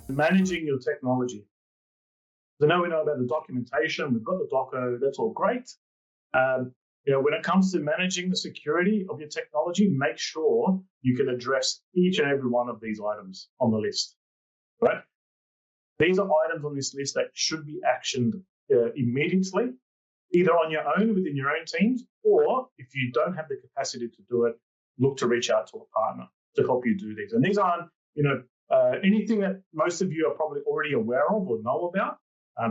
Managing your technology. So now we know about the documentation, we've got the Docker, that's all great. When it comes to managing the security of your technology, make sure you can address each and every one of these items on the list, right? These are items on this list that should be actioned immediately, either on your own within your own teams, or if you don't have the capacity to do it, look to reach out to a partner to help you do these. And these aren't, anything that most of you are probably already aware of or know about,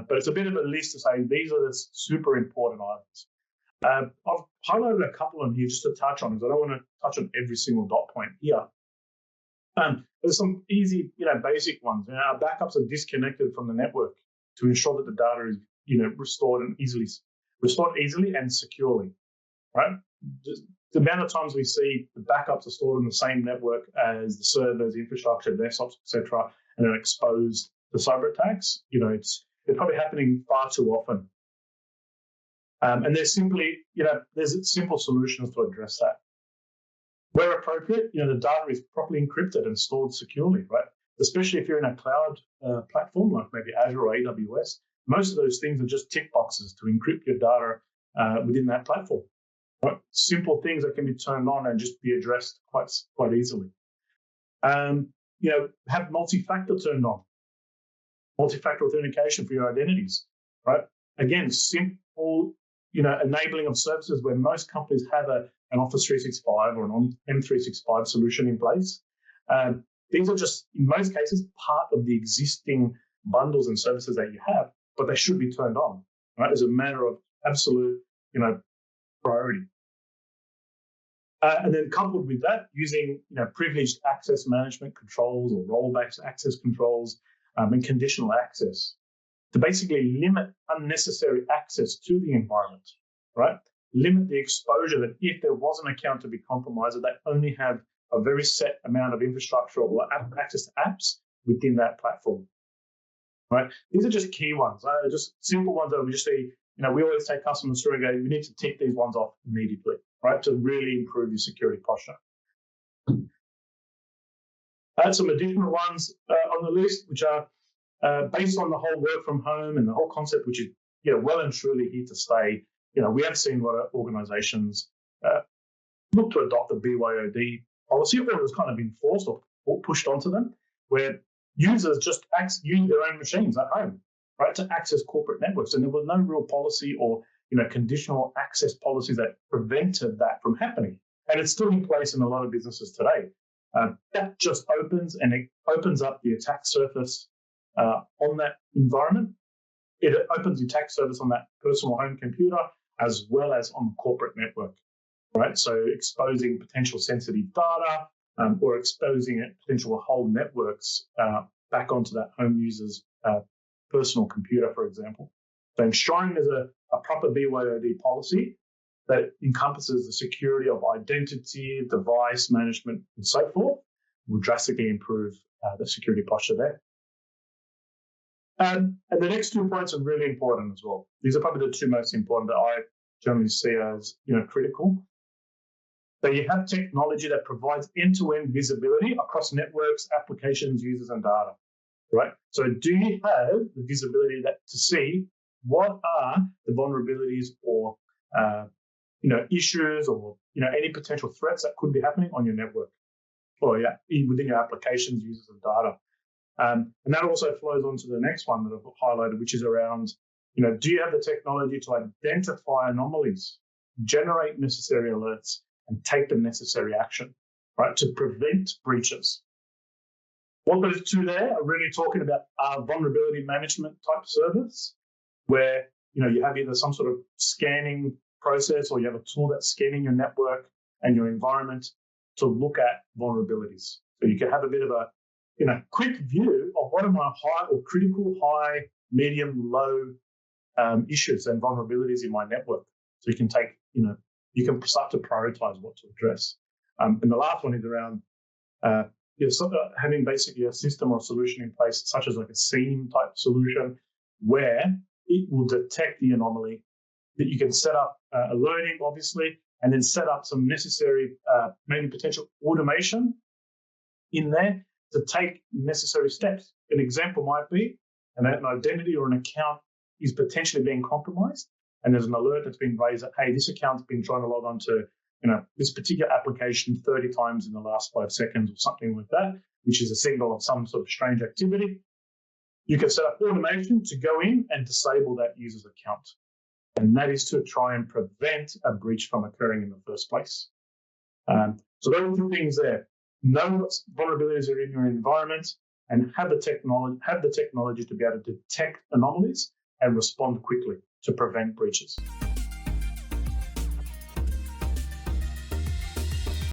but it's a bit of a list to say these are the super important items. I've highlighted a couple on here just to touch on, because I don't want to touch on every single dot point here. There's some easy, basic ones. Our backups are disconnected from the network to ensure that the data is, restored easily and securely, right? The amount of times we see the backups are stored on the same network as the servers, infrastructure, desktops, etc., and are exposed to cyber attacks, it's probably happening far too often. And there's simple solutions to address that. Where appropriate, the data is properly encrypted and stored securely, right? Especially if you're in a cloud platform like maybe Azure or AWS. Most of those things are just tick boxes to encrypt your data within that platform. Right? Simple things that can be turned on and just be addressed quite easily. Have multi-factor turned on. Multi-factor authentication for your identities, right? Again, simple, enabling of services where most companies have an Office 365 or an M365 solution in place. These are just, in most cases, part of the existing bundles and services that you have, but they should be turned on, right? As a matter of absolute, priority. And then coupled with that, using privileged access management controls or role-based access controls and conditional access to basically limit unnecessary access to the environment, right? Limit the exposure that if there was an account to be compromised, that they only have a very set amount of infrastructure or access to apps within that platform, right? These are just key ones, just simple ones that we just see. We always take customers through and go, we need to tick these ones off immediately, right, to really improve your security posture. Add some additional ones on the list, which are based on the whole work from home and the whole concept, which is well and truly here to stay. We have seen a lot of organizations look to adopt the BYOD policy, or it was kind of enforced or pushed onto them, where users just use their own machines at home, right, to access corporate networks. And there was no real policy or conditional access policies that prevented that from happening. And it's still in place in a lot of businesses today. That just opens up the attack surface on that environment. It opens the attack surface on that personal home computer as well as on the corporate network, right? So exposing potential sensitive data or exposing potential whole networks back onto that home user's personal computer, for example. So ensuring there's a proper BYOD policy that encompasses the security of identity, device management, and so forth will drastically improve the security posture there. And the next 2 points are really important as well. These are probably the two most important that I generally see as critical. So you have technology that provides end-to-end visibility across networks, applications, users, and data, right? So do you have the visibility to see what are the vulnerabilities or issues or any potential threats that could be happening on your network or within your applications, users, and data? And that also flows on to the next one that I've highlighted, which is around, do you have the technology to identify anomalies, generate necessary alerts, and take the necessary action, right, to prevent breaches? What those two there are really talking about are vulnerability management type service, where you have either some sort of scanning process or you have a tool that's scanning your network and your environment to look at vulnerabilities. So you can have a bit of a quick view of what are my high or critical, high, medium, low issues and vulnerabilities in my network. So you can take, you can start to prioritize what to address. And the last one is around having basically a system or solution in place, such as like a SIEM type solution, where it will detect the anomaly, that you can set up alerting, obviously, and then set up some necessary, maybe potential automation in there to take necessary steps. An example might be an identity or an account is potentially being compromised, and there's an alert that's been raised that, hey, this account's been trying to log on to this particular application 30 times in the last 5 seconds or something like that, which is a signal of some sort of strange activity. You can set up automation to go in and disable that user's account. And that is to try and prevent a breach from occurring in the first place. So those are the things there. Know what vulnerabilities are in your environment and have the technology to be able to detect anomalies and respond quickly to prevent breaches.